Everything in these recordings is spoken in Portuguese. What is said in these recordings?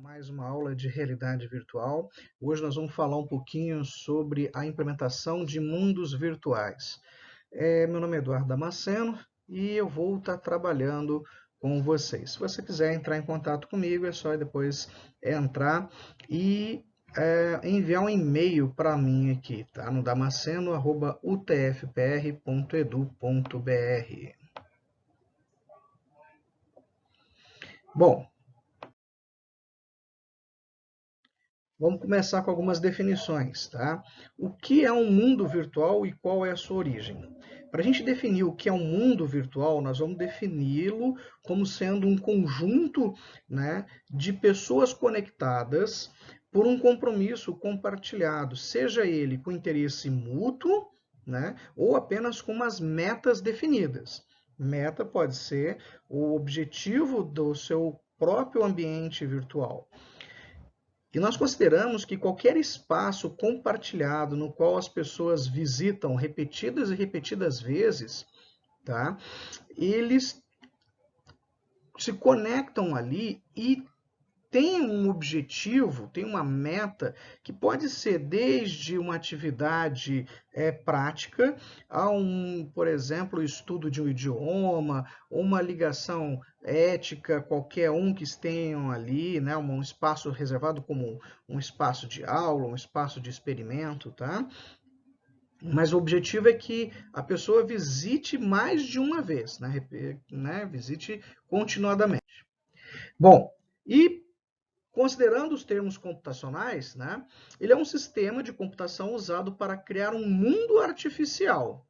mais uma aula de realidade virtual. Hoje nós vamos falar um pouquinho sobre a implementação de mundos virtuais. Meu nome é Eduardo Damasceno e eu vou estar trabalhando com vocês. Se você quiser entrar em contato comigo, é só depois entrar e enviar um e-mail para mim aqui, tá? No damasceno@utfpr.edu.br. Bom, vamos começar com algumas definições, tá? O que é um mundo virtual e qual é a sua origem? Para a gente definir o que é um mundo virtual, nós vamos defini-lo como sendo um conjunto, né, de pessoas conectadas por um compromisso compartilhado, seja ele com interesse mútuo, né, ou apenas com umas metas definidas. Meta pode ser o objetivo do seu próprio ambiente virtual. E nós consideramos que qualquer espaço compartilhado no qual as pessoas visitam repetidas e repetidas vezes, tá? Eles se conectam ali e tem um objetivo, tem uma meta que pode ser desde uma atividade prática a por exemplo, o estudo de um idioma, uma ligação ética, qualquer um que tenham ali, né, um espaço reservado como um espaço de aula, um espaço de experimento, tá? Mas o objetivo é que a pessoa visite mais de uma vez, né? Visite continuadamente. Bom, e considerando os termos computacionais, né, ele é um sistema de computação usado para criar um mundo artificial,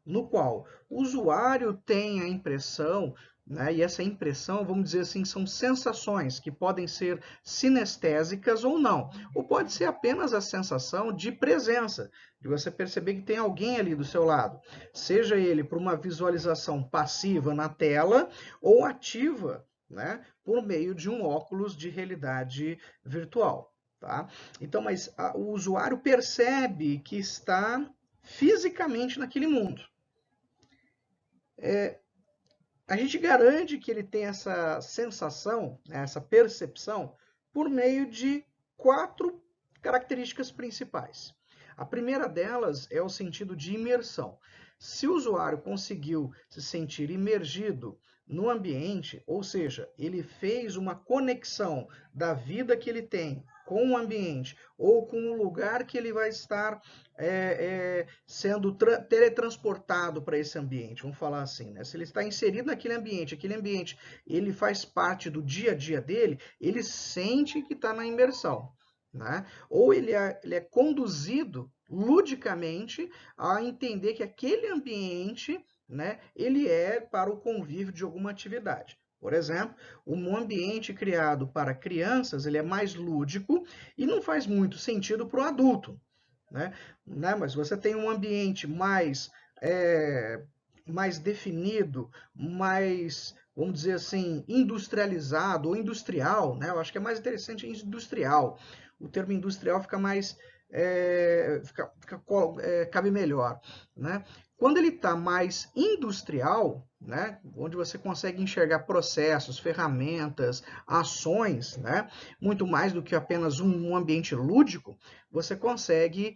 no qual o usuário tem a impressão, né, e essa impressão, vamos dizer assim, são sensações que podem ser sinestésicas ou não, ou pode ser apenas a sensação de presença, de você perceber que tem alguém ali do seu lado, seja ele por uma visualização passiva na tela ou ativa, né, por meio de um óculos de realidade virtual. Tá? Então, mas o usuário percebe que está fisicamente naquele mundo. A gente garante que ele tem essa sensação, essa percepção, por meio de 4 características principais. A primeira delas é o sentido de imersão. Se o usuário conseguiu se sentir imergido no ambiente, ou seja, ele fez uma conexão da vida que ele tem com o ambiente ou com o lugar que ele vai estar sendo teletransportado para esse ambiente, vamos falar assim, né? Se ele está inserido naquele ambiente ele faz parte do dia a dia dele, ele sente que está na imersão. Né? Ou ele é conduzido ludicamente a entender que aquele ambiente, né, ele é para o convívio de alguma atividade. Por exemplo, um ambiente criado para crianças, ele é mais lúdico e não faz muito sentido para o adulto. Né? Mas você tem um ambiente mais definido, mais, vamos dizer assim, industrializado ou industrial, né? Eu acho que é mais interessante industrial. O termo industrial fica mais cabe melhor, né? Quando ele está mais industrial, né, onde você consegue enxergar processos, ferramentas, ações, né, muito mais do que apenas um ambiente lúdico, você consegue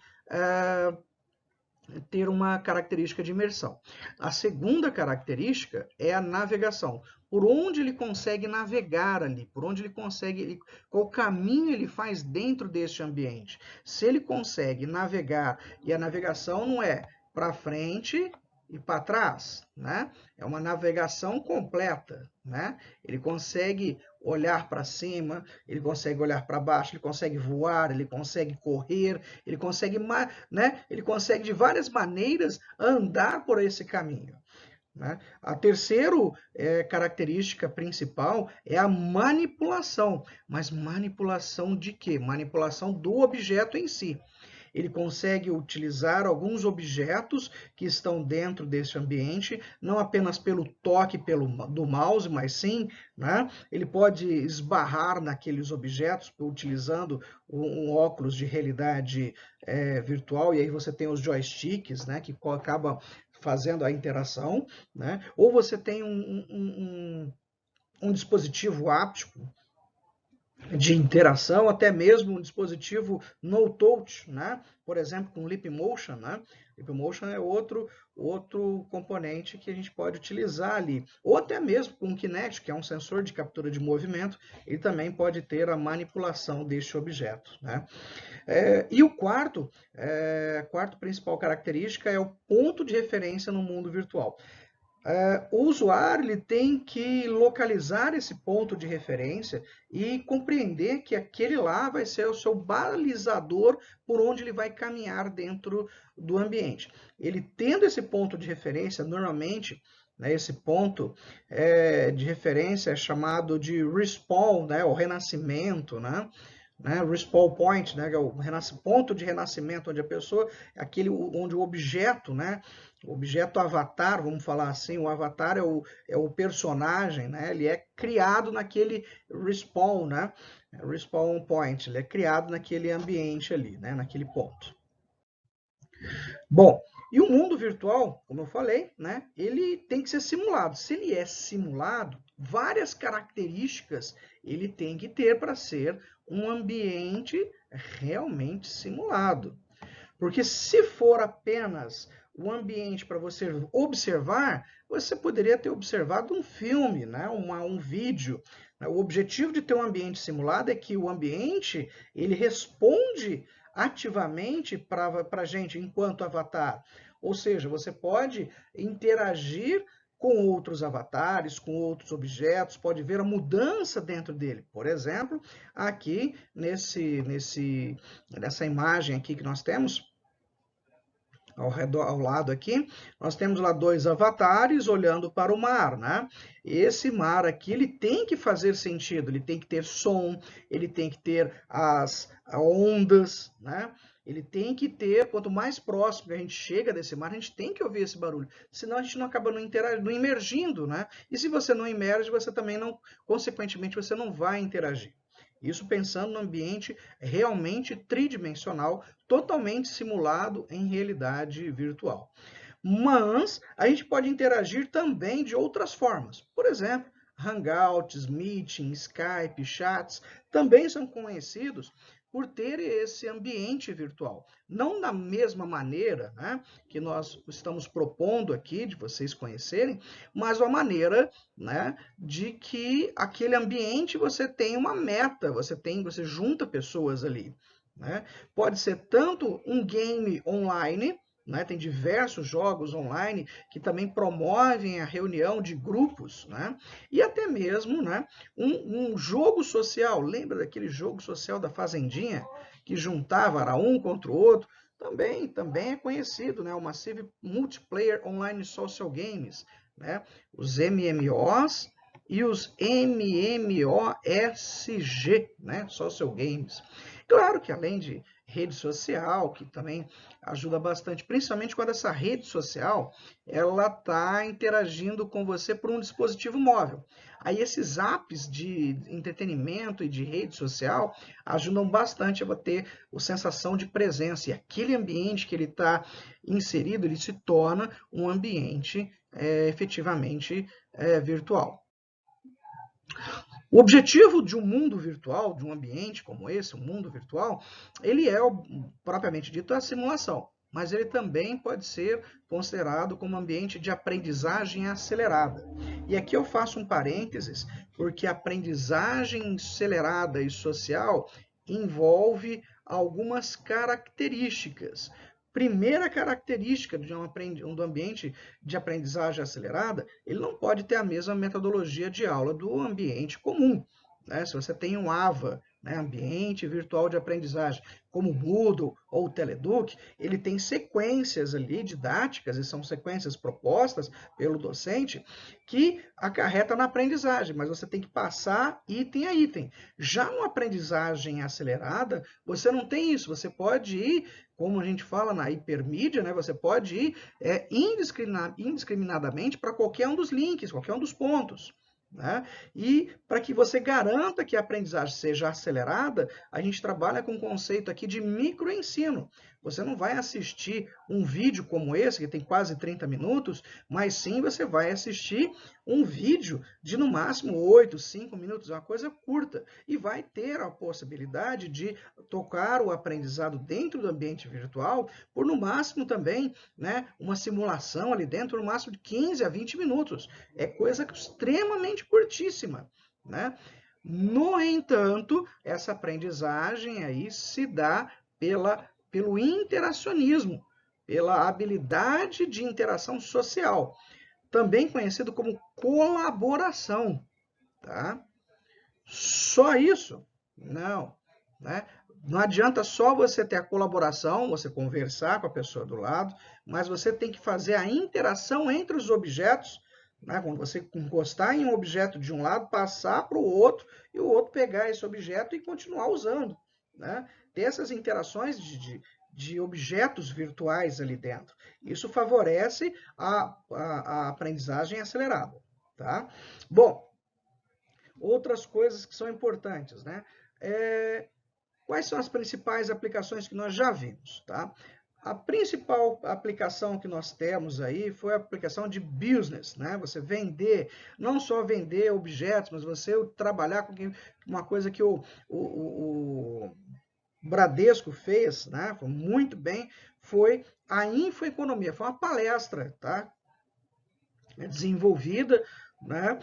ter uma característica de imersão. A segunda característica é a navegação. Por onde ele consegue navegar ali, por onde ele consegue, qual caminho ele faz dentro deste ambiente. Se ele consegue navegar, e a navegação não é para frente e para trás, né? É uma navegação completa, né? Ele consegue olhar para cima, ele consegue olhar para baixo, ele consegue voar, ele consegue correr, ele consegue, né? Ele consegue de várias maneiras andar por esse caminho. Né? A terceira característica principal é a manipulação. Mas manipulação de quê? Manipulação do objeto em si. Ele consegue utilizar alguns objetos que estão dentro desse ambiente, não apenas pelo toque do mouse, mas sim, né? Ele pode esbarrar naqueles objetos utilizando um óculos de realidade virtual, e aí você tem os joysticks, né, que acaba fazendo a interação, né? Ou você tem um dispositivo áptico de interação, até mesmo um dispositivo no touch, né? Por exemplo, com Leap Motion, né? Leap Motion é outro componente que a gente pode utilizar ali, ou até mesmo com o Kinect, que é um sensor de captura de movimento, ele também pode ter a manipulação deste objeto, né? E o quarto principal característica é o ponto de referência no mundo virtual. O usuário ele tem que localizar esse ponto de referência e compreender que aquele lá vai ser o seu balizador por onde ele vai caminhar dentro do ambiente. Ele tendo esse ponto de referência, normalmente, né, esse ponto de referência é chamado de respawn, né, o renascimento, né? Respawn point, né, que é o ponto de renascimento, onde a pessoa, aquele onde o objeto, né, o objeto avatar, vamos falar assim, o avatar é o personagem, né, ele é criado naquele respawn, né, respawn point, ele é criado naquele ambiente ali, né, naquele ponto. Bom, e o mundo virtual, como eu falei, né, ele tem que ser simulado. Se ele é simulado, várias características ele tem que ter para ser um ambiente realmente simulado. Porque se for apenas o ambiente para você observar, você poderia ter observado um filme, né? um vídeo. O objetivo de ter um ambiente simulado é que o ambiente ele responde ativamente para a gente enquanto avatar. Ou seja, você pode interagir com outros avatares, com outros objetos, pode ver a mudança dentro dele. Por exemplo, aqui nessa imagem aqui que nós temos, ao lado aqui, nós temos lá dois avatares olhando para o mar, né? Esse mar aqui, ele tem que fazer sentido, ele tem que ter som, ele tem que ter as ondas, né? Ele tem que ter, quanto mais próximo a gente chega desse mar, a gente tem que ouvir esse barulho, senão a gente não acaba não imergindo, né? E se você não imerge, você também não, consequentemente, você não vai interagir. Isso pensando no ambiente realmente tridimensional, totalmente simulado em realidade virtual. Mas a gente pode interagir também de outras formas. Por exemplo, Hangouts, Meeting, Skype, chats, também são conhecidos por ter esse ambiente virtual. Não da mesma maneira, né, que nós estamos propondo aqui, de vocês conhecerem, mas uma maneira, né, de que aquele ambiente você tem uma meta, você junta pessoas ali. Né? Pode ser tanto um game online, né? Tem diversos jogos online que também promovem a reunião de grupos, né? E até mesmo, né, um jogo social. Lembra daquele jogo social da Fazendinha que juntava, era um contra o outro? Também é conhecido, né? O Massive Multiplayer Online Social Games, né? Os MMOs e os MMOSG, né? Social Games. Claro que além de rede social, que também ajuda bastante, principalmente quando essa rede social ela está interagindo com você por um dispositivo móvel. Aí esses apps de entretenimento e de rede social ajudam bastante a ter a sensação de presença. E aquele ambiente que ele está inserido, ele se torna um ambiente efetivamente virtual. O objetivo de um mundo virtual, de um ambiente como esse, um mundo virtual, ele é, propriamente dito, a simulação, mas ele também pode ser considerado como ambiente de aprendizagem acelerada. E aqui eu faço um parênteses, porque a aprendizagem acelerada e social envolve algumas características. Primeira característica do ambiente de aprendizagem acelerada, ele não pode ter a mesma metodologia de aula do ambiente comum. Né? Se você tem um AVA, né, ambiente virtual de aprendizagem, como o Moodle ou o Teleduc, ele tem sequências ali didáticas, e são sequências propostas pelo docente, que acarreta na aprendizagem, mas você tem que passar item a item. Já numa aprendizagem acelerada, você não tem isso, você pode ir, como a gente fala na hipermídia, né, você pode ir indiscriminadamente para qualquer um dos links, qualquer um dos pontos. Né? E para que você garanta que a aprendizagem seja acelerada, a gente trabalha com o conceito aqui de microensino. Você não vai assistir um vídeo como esse, que tem quase 30 minutos, mas sim você vai assistir um vídeo de no máximo 8, 5 minutos, uma coisa curta, e vai ter a possibilidade de tocar o aprendizado dentro do ambiente virtual por no máximo também, né, uma simulação ali dentro, no máximo de 15 a 20 minutos. É coisa extremamente curtíssima, né? No entanto, essa aprendizagem aí se dá pelo interacionismo, pela habilidade de interação social, também conhecido como colaboração, tá? Só isso? Não, né? Não adianta só você ter a colaboração, você conversar com a pessoa do lado, mas você tem que fazer a interação entre os objetos, né? Quando você encostar em um objeto de um lado, passar para o outro e o outro pegar esse objeto e continuar usando, né? Ter essas interações de objetos virtuais ali dentro. Isso favorece a aprendizagem acelerada, tá? Bom, outras coisas que são importantes, né? Quais são as principais aplicações que nós já vimos, tá? A principal aplicação que nós temos aí foi a aplicação de business, né? Você vender, não só vender objetos, mas você trabalhar com uma coisa que o Bradesco fez, né? Foi muito bem, foi a infoeconomia, foi uma palestra, tá? Desenvolvida, né,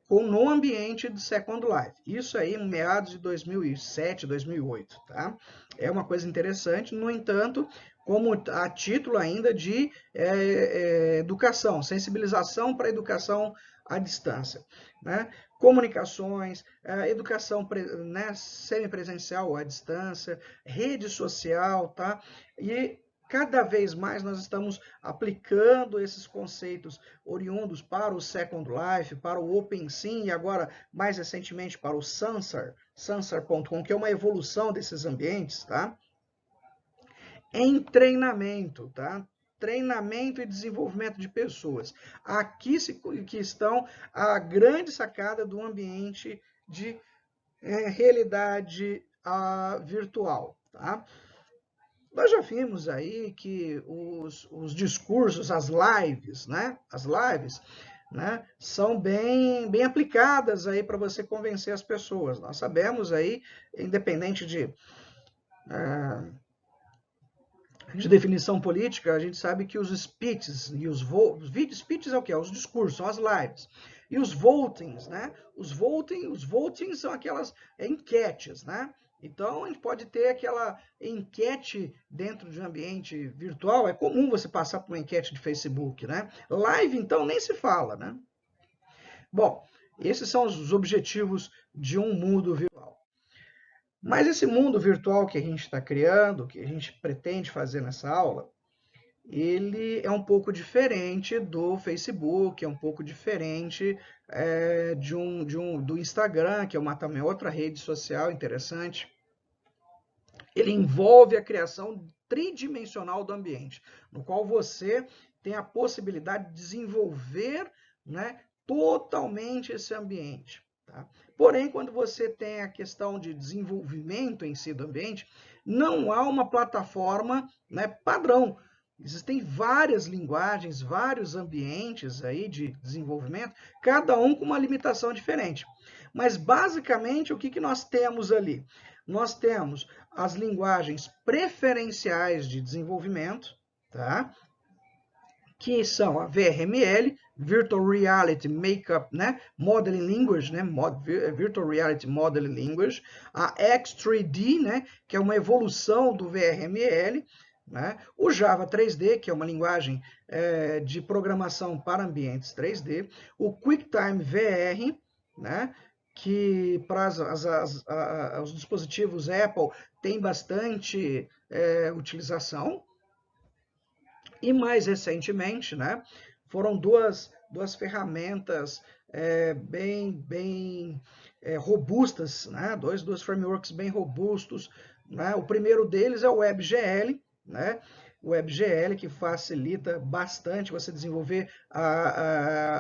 no ambiente do Second Life. Isso aí em meados de 2007, 2008. Tá? É uma coisa interessante, no entanto, como a título ainda de educação, sensibilização para a educação à distância. Né? Comunicações, educação, né, semipresencial à distância, rede social, tá? E cada vez mais nós estamos aplicando esses conceitos oriundos para o Second Life, para o OpenSim e agora, mais recentemente, para o Sansar, Sansar.com, que é uma evolução desses ambientes, tá? Em treinamento, tá? Treinamento e desenvolvimento de pessoas. Aqui que estão a grande sacada do ambiente de realidade virtual, tá? Nós já vimos aí que os discursos, as lives, né? As lives, né? São bem aplicadas aí para você convencer as pessoas. Nós sabemos aí, independente de definição política, a gente sabe que os speeches e os speeches é o que? Os discursos, são as lives. E os votings, né? Os votings são aquelas enquetes, né? Então, a gente pode ter aquela enquete dentro de um ambiente virtual. É comum você passar por uma enquete de Facebook, né? Live, então, nem se fala, né? Bom, esses são os objetivos de um mundo virtual. Mas esse mundo virtual que a gente está criando, que a gente pretende fazer nessa aula, ele é um pouco diferente do Facebook, é um pouco diferente do Instagram, que é também outra rede social interessante. Ele envolve a criação tridimensional do ambiente, no qual você tem a possibilidade de desenvolver, né, totalmente esse ambiente. Tá? Porém, quando você tem a questão de desenvolvimento em si do ambiente, não há uma plataforma, né, padrão. Existem várias linguagens, vários ambientes aí de desenvolvimento, cada um com uma limitação diferente. Mas, basicamente, o que nós temos ali? Nós temos as linguagens preferenciais de desenvolvimento, tá? Que são a VRML, Virtual Reality Makeup, né? Modeling Language, né? Virtual Reality Modeling Language, a X3D, né? Que é uma evolução do VRML, né? O Java 3D, que é uma linguagem de programação para ambientes 3D, o QuickTime VR, né? Que para os dispositivos Apple tem bastante utilização. E mais recentemente, né, foram duas ferramentas bem robustas, né, dois frameworks bem robustos. Né? O primeiro deles é o WebGL, né? O WebGL que facilita bastante você desenvolver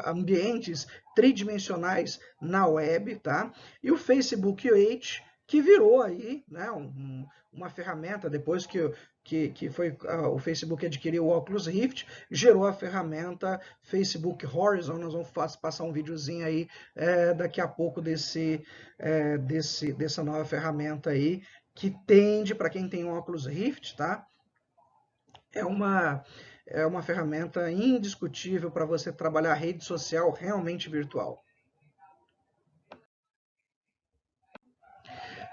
ambientes tridimensionais na web, tá? E o Facebook Edge, que virou aí, né, uma ferramenta, depois que o Facebook adquiriu o Oculus Rift, gerou a ferramenta Facebook Horizon. Nós vamos passar um videozinho aí daqui a pouco dessa nova ferramenta aí, que tende, para quem tem um Oculus Rift, tá? É uma ferramenta indiscutível para você trabalhar a rede social realmente virtual.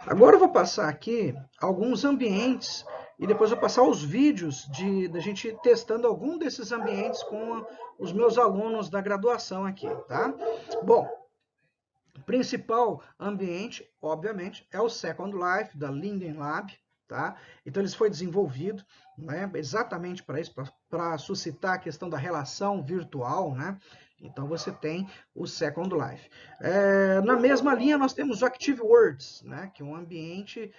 Agora eu vou passar aqui alguns ambientes e depois vou passar os vídeos da gente testando algum desses ambientes com os meus alunos da graduação aqui, tá? Bom, o principal ambiente, obviamente, é o Second Life, da Linden Lab, tá? Então, ele foi desenvolvido, né, exatamente para isso, para suscitar a questão da relação virtual, né? Então, você tem o Second Life. Na mesma linha, nós temos o Active Worlds, né, que é um ambiente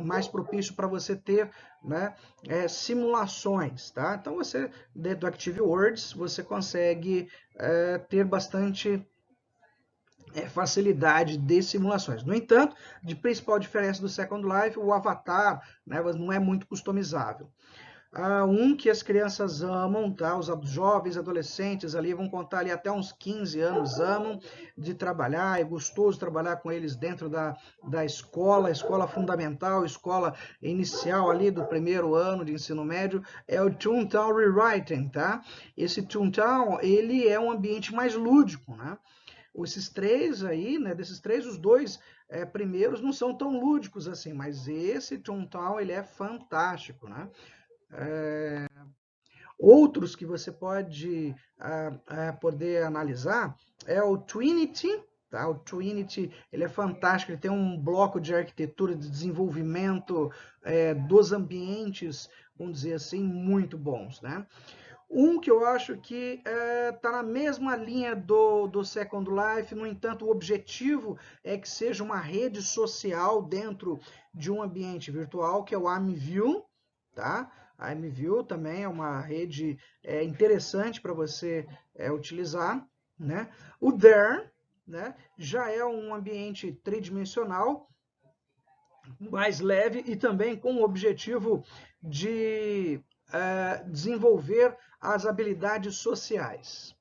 mais propício para você ter, né, simulações, tá? Então, você, dentro do Active Worlds, você consegue ter bastante facilidade de simulações. No entanto, de principal diferença do Second Life, o avatar, né, não é muito customizável. Que as crianças amam, tá? Os jovens, adolescentes ali vão contar ali até uns 15 anos, amam de trabalhar, é gostoso trabalhar com eles dentro da escola fundamental, escola inicial ali do primeiro ano de ensino médio, é o Toontown Rewriting, tá? Esse Toontown, ele é um ambiente mais lúdico, né? Esses três aí, né, desses três, os dois primeiros não são tão lúdicos assim, mas esse Toontown, ele é fantástico, né? Outros que você pode poder analisar é o Twinity, tá? O Twinity, ele é fantástico, ele tem um bloco de arquitetura, de desenvolvimento dos ambientes, vamos dizer assim, muito bons, né? Que eu acho que está na mesma linha do Second Life, no entanto, o objetivo é que seja uma rede social dentro de um ambiente virtual, que é o AmView, tá? A AmView também é uma rede interessante para você utilizar, né? O There, né, já é um ambiente tridimensional, mais leve e também com o objetivo de desenvolver as habilidades sociais.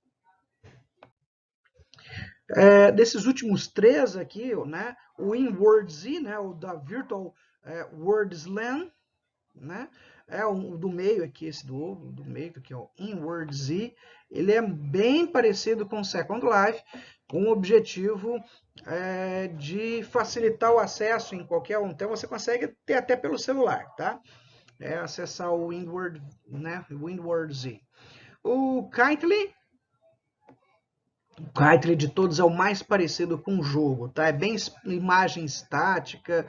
Desses últimos três aqui, né, o InWorldZ, né, o da Virtual Worldsland, né, o do meio aqui, esse do meio que é o InWorldZ, ele é bem parecido com o Second Life, com o objetivo de facilitar o acesso em qualquer um. Então você consegue ter até pelo celular, tá? Acessar o Windward, né? WindwardZ. O Kitely de todos é o mais parecido com o jogo, tá? É bem imagem estática,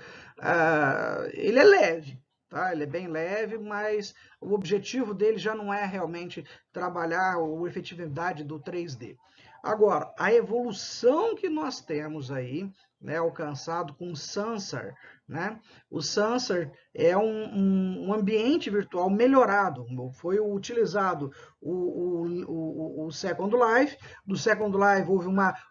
ele é leve, tá? Ele é bem leve, mas o objetivo dele já não é realmente trabalhar a efetividade do 3D. Agora, a evolução que nós temos aí, né, alcançado com o Sansar, né? O Sansar é um ambiente virtual melhorado. Foi utilizado o Second Life. Do Second Life houve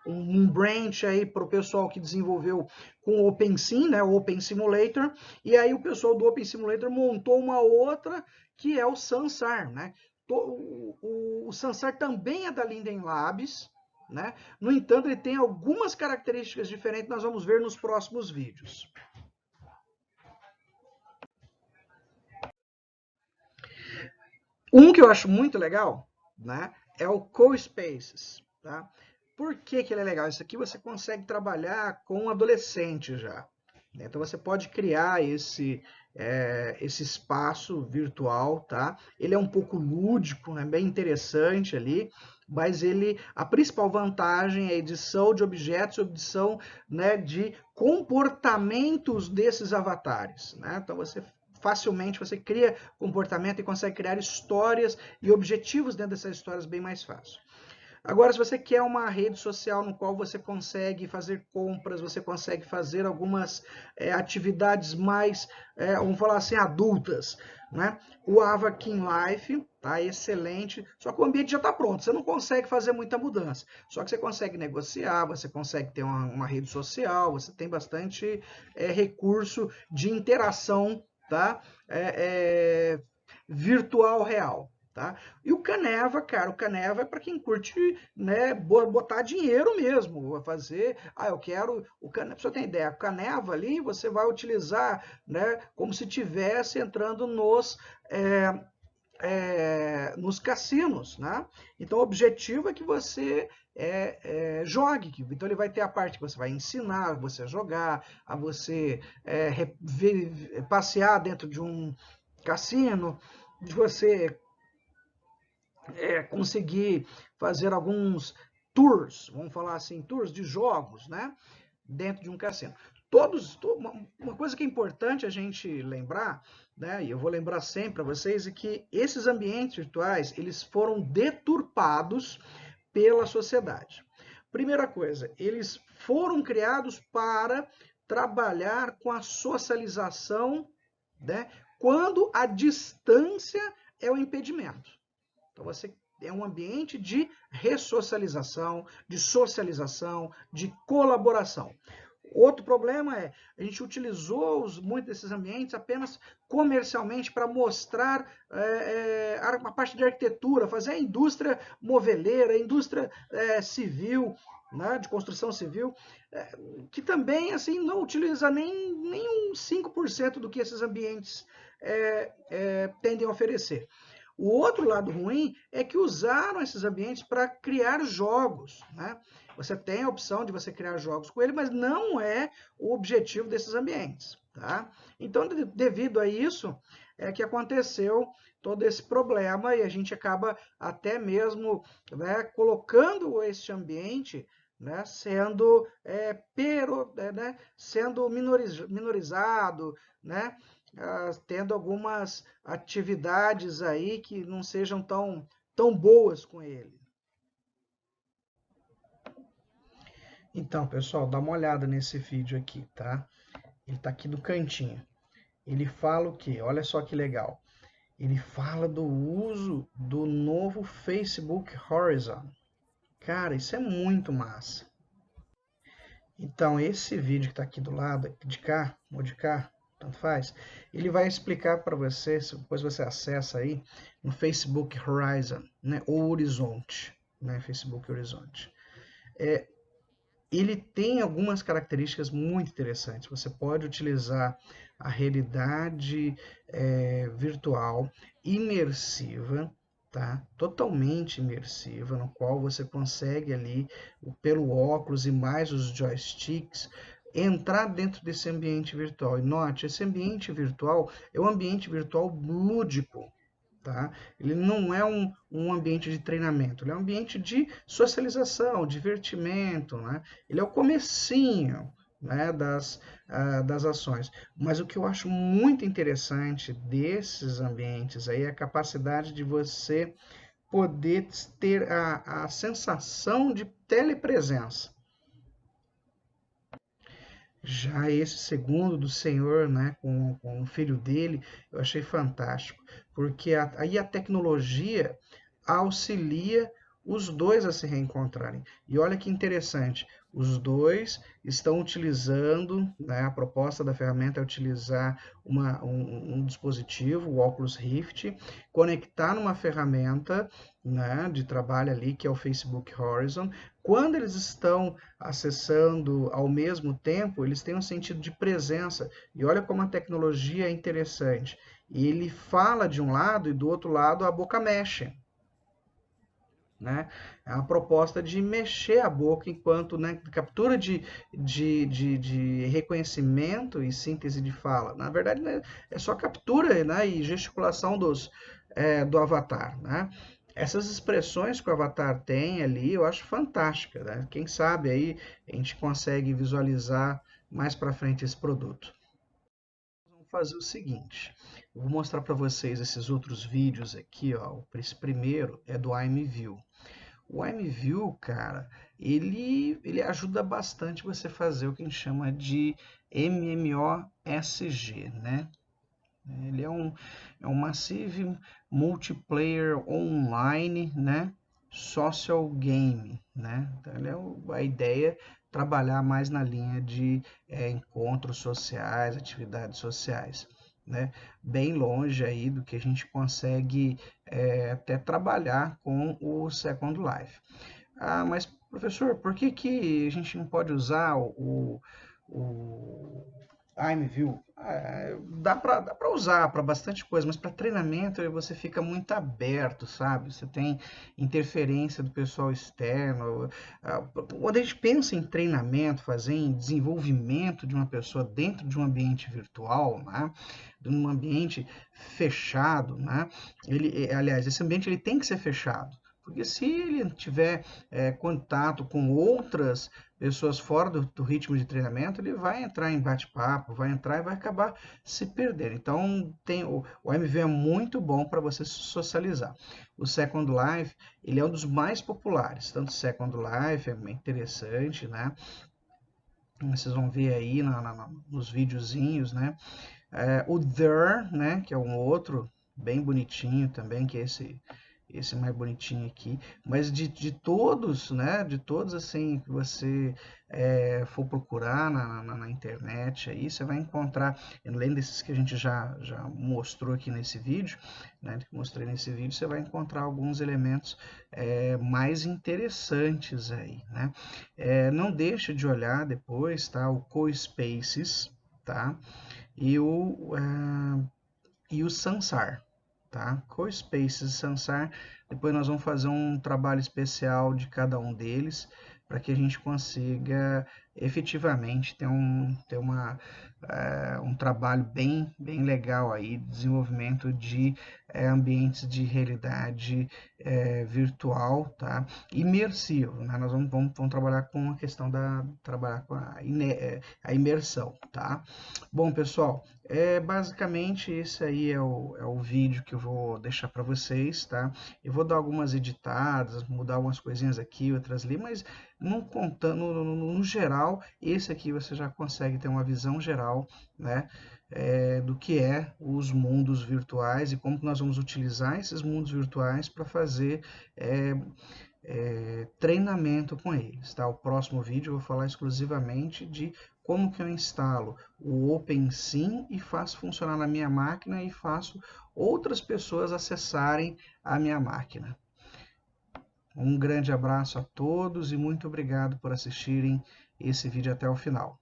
um branch aí para o pessoal que desenvolveu com o OpenSim, né? O Open Simulator. E aí o pessoal do Open Simulator montou uma outra que é o Sansar, né? O Sansar também é da Linden Labs, né? No entanto, ele tem algumas características diferentes, nós vamos ver nos próximos vídeos. Que eu acho muito legal, né, é o CoSpaces, tá? Por que ele é legal? Isso aqui você consegue trabalhar com adolescente já. Então você pode criar esse espaço virtual, tá? Ele é um pouco lúdico, né? Bem interessante ali, mas a principal vantagem é a edição de objetos, edição, né, de comportamentos desses avatares, né? Então facilmente você cria comportamento e consegue criar histórias e objetivos dentro dessas histórias bem mais fácil. Agora, se você quer uma rede social no qual você consegue fazer compras, você consegue fazer algumas atividades mais, vamos falar assim, adultas, né? O Avakin Life tá excelente, só que o ambiente já está pronto, você não consegue fazer muita mudança. Só que você consegue negociar, você consegue ter uma rede social, você tem bastante recurso de interação, tá? Virtual real. Tá? E o Caneva, cara, o Caneva é para quem curte, né, botar dinheiro mesmo, fazer, eu quero, o Caneva, pra você ter ideia, o Caneva ali você vai utilizar, né, como se tivesse entrando nos cassinos, né? Então o objetivo é que você jogue, então ele vai ter a parte que você vai ensinar você a jogar, a você passear dentro de um cassino, de você conseguir fazer alguns tours, vamos falar assim, tours de jogos, né? Dentro de um cassino. Uma coisa que é importante a gente lembrar, né, e eu vou lembrar sempre para vocês, é que esses ambientes virtuais, eles foram deturpados pela sociedade. Primeira coisa, eles foram criados para trabalhar com a socialização, né, quando a distância é o impedimento. Então você é um ambiente de ressocialização, de socialização, de colaboração. Outro problema é a gente utilizou muitos desses ambientes apenas comercialmente para mostrar a parte de arquitetura, fazer a indústria moveleira, a indústria civil, né, de construção civil, que também assim não utiliza nem uns 5% do que esses ambientes tendem a oferecer. O outro lado ruim é que usaram esses ambientes para criar jogos, né? Você tem a opção de você criar jogos com ele, mas não é o objetivo desses ambientes, tá? Então, devido a isso, é que aconteceu todo esse problema e a gente acaba até mesmo, né, colocando este ambiente, né, sendo sendo minorizado, né, tendo algumas atividades aí que não sejam tão boas com ele. Então, pessoal, dá uma olhada nesse vídeo aqui, tá? Ele tá aqui no cantinho. Ele fala o quê? Olha só que legal. Ele fala do uso do novo Facebook Horizon. Cara, isso é muito massa. Então, esse vídeo que está aqui do lado, de cá, ou de cá, tanto faz, ele vai explicar para você, depois você acessa aí, no Facebook Horizon, né, ou Horizonte, né, Facebook Horizonte. Ele tem algumas características muito interessantes. Você pode utilizar a realidade virtual imersiva, tá? Totalmente imersiva, no qual você consegue ali, pelo óculos e mais os joysticks, entrar dentro desse ambiente virtual. E note, esse ambiente virtual é um ambiente virtual lúdico. Tá? Ele não é um ambiente de treinamento, ele é um ambiente de socialização, divertimento, né? Ele é o comecinho, né, das ações. Mas o que eu acho muito interessante desses ambientes aí é a capacidade de você poder ter a sensação de telepresença. Já esse segundo do Senhor, né, com o filho dele, eu achei fantástico, porque aí a tecnologia auxilia os dois a se reencontrarem. E olha que interessante, os dois estão utilizando, né, a proposta da ferramenta é utilizar um dispositivo, o Oculus Rift, conectar numa ferramenta, né, de trabalho ali, que é o Facebook Horizon. Quando eles estão acessando ao mesmo tempo, eles têm um sentido de presença. E olha como a tecnologia é interessante. Ele fala de um lado e do outro lado a boca mexe. Né? É uma proposta de mexer a boca enquanto, né, captura de reconhecimento e síntese de fala. Na verdade, né, é só captura, né, e gesticulação do avatar. Né? Essas expressões que o avatar tem ali, eu acho fantástica. Né? Quem sabe aí a gente consegue visualizar mais para frente esse produto. Vamos fazer o seguinte, eu vou mostrar para vocês esses outros vídeos aqui. Ó. Esse primeiro é do iMovie. O MView, cara, ele ajuda bastante você fazer o que a gente chama de MMOSG, né? Ele é um Massive Multiplayer Online, né? Social Game, né? Então, a ideia é trabalhar mais na linha de encontros sociais, atividades sociais, né? Bem longe aí do que a gente consegue até trabalhar com o Second Life. Ah, mas professor, por que que a gente não pode usar o IMView? Dá para usar para bastante coisa, mas para treinamento aí você fica muito aberto, sabe? Você tem interferência do pessoal externo. Quando a gente pensa em treinamento, fazer em desenvolvimento de uma pessoa dentro de um ambiente virtual, né? De um ambiente fechado, né? Aliás, esse ambiente ele tem que ser fechado. Porque se ele tiver contato com outras pessoas fora do ritmo de treinamento, ele vai entrar em bate-papo, vai entrar e vai acabar se perdendo. Então, o MV é muito bom para você socializar. O Second Life, ele é um dos mais populares, tanto o Second Life é interessante, né? Vocês vão ver aí nos videozinhos, né? O There, né? Que é um outro bem bonitinho também, que é esse mais bonitinho aqui, mas de todos, né, de todos assim que você for procurar na internet, aí você vai encontrar, além desses que a gente já mostrou aqui nesse vídeo, né, que mostrei nesse vídeo, você vai encontrar alguns elementos mais interessantes aí, né. Não deixa de olhar depois, tá, o CoSpaces, tá, e o Sansar, tá? CoSpaces e Sansar, depois nós vamos fazer um trabalho especial de cada um deles, para que a gente consiga efetivamente ter um trabalho bem legal aí, desenvolvimento de ambientes de realidade virtual, tá? Imersivo, né? Nós vamos trabalhar com a questão trabalhar com a imersão, tá? Bom, pessoal, basicamente esse aí é o vídeo que eu vou deixar para vocês, tá? Eu vou dar algumas editadas, mudar algumas coisinhas aqui, outras ali, mas no geral, esse aqui você já consegue ter uma visão geral, né? Do que os mundos virtuais e como que nós vamos utilizar esses mundos virtuais para fazer treinamento com eles, tá? O próximo vídeo eu vou falar exclusivamente de como que eu instalo o OpenSim e faço funcionar na minha máquina e faço outras pessoas acessarem a minha máquina. Um grande abraço a todos e muito obrigado por assistirem esse vídeo até o final.